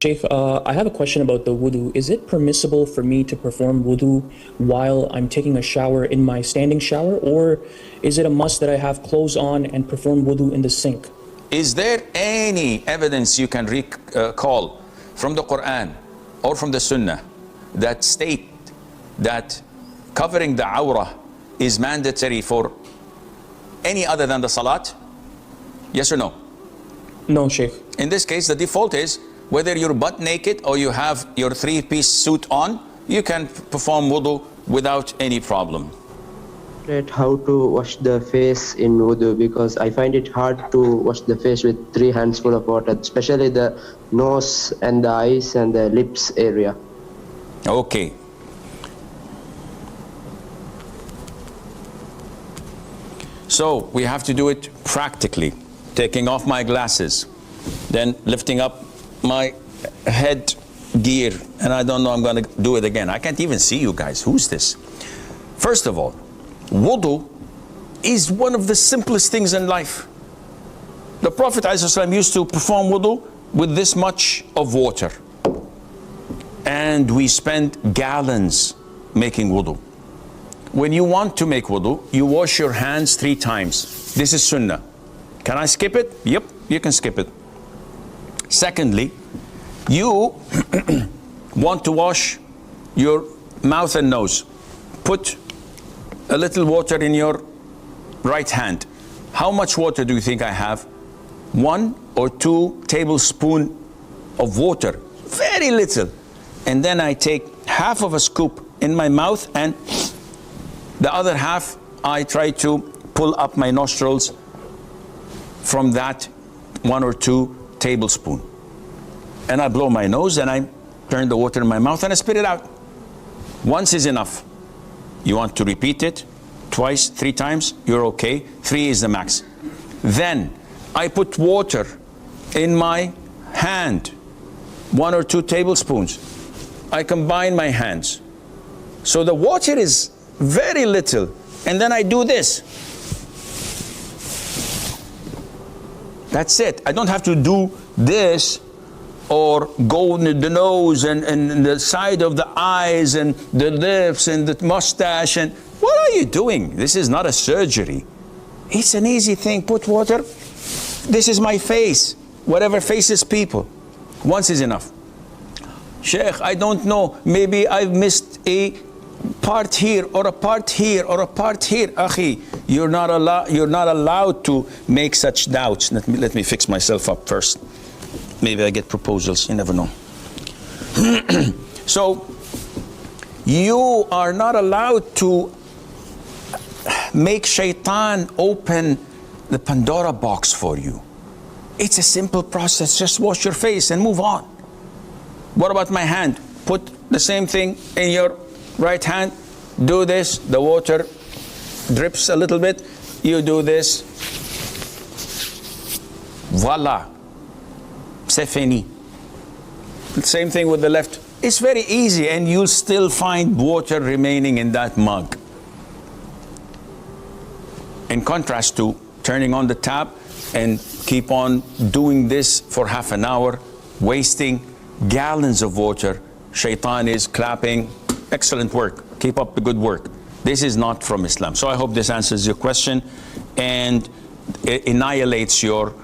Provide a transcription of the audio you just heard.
Sheikh, I have a question about the wudu. Is it permissible for me to perform wudu while I'm taking a shower in my standing shower, or is it a must that I have clothes on and perform wudu in the sink? Is there any evidence you can recall from the Quran or from the Sunnah that state that covering the awrah is mandatory for any other than the salat? Yes or no? No, Sheikh. In this case, the default is whether you're butt naked or you have your three-piece suit on, you can perform wudu without any problem. How to wash the face in wudu, because I find it hard to wash the face with 3 hands full of water, especially the nose and the eyes and the lips area. Okay. So we have to do it practically. Taking off my glasses, then lifting up my head gear, and I don't know, I'm going to do it again. I can't even see you guys. Who's this? First of all, wudu is one of the simplest things in life. The Prophet ﷺ used to perform wudu with this much of water, and we spend gallons making wudu. When you want to make wudu, you wash your hands 3 times. This is sunnah. Can I skip it? Yep, you can skip it. Secondly, you want to wash your mouth and nose. Put a little water in your right hand. How much water do you think I have? 1 or 2 tablespoons of water. Very little. And then I take half of a scoop in my mouth, and the other half I try to pull up my nostrils from that 1 or 2 tablespoons. And I blow my nose and I turn the water in my mouth and I spit it out. Once is enough. You want to repeat it twice, 3 times, you're okay. 3 is the max. Then I put water in my hand, 1 or 2 tablespoons. I combine my hands. So the water is very little. And then I do this. That's it. I don't have to do this or go in the nose and the side of the eyes and the lips and the mustache. And what are you doing? This is not a surgery. It's an easy thing. Put water. This is my face. Whatever faces people. Once is enough. Sheikh, I don't know. Maybe I've missed a part here or a part here or a part here. Akhi, you're not allowed to make such doubts. Let me fix myself up first. Maybe I get proposals, you never know. So you are not allowed to make shaitan open the Pandora box for you. It's a simple process. Just wash your face and move on. What about my hand? Put the same thing in your right hand. Do this. The water drips a little bit. You do this. Voila. C'est fini. Same thing with the left. It's very easy, and you'll still find water remaining in that mug. In contrast to turning on the tap and keep on doing this for half an hour, wasting gallons of water. Shaitan is clapping. Excellent work. Keep up the good work. This is not from Islam. So I hope this answers your question and it annihilates your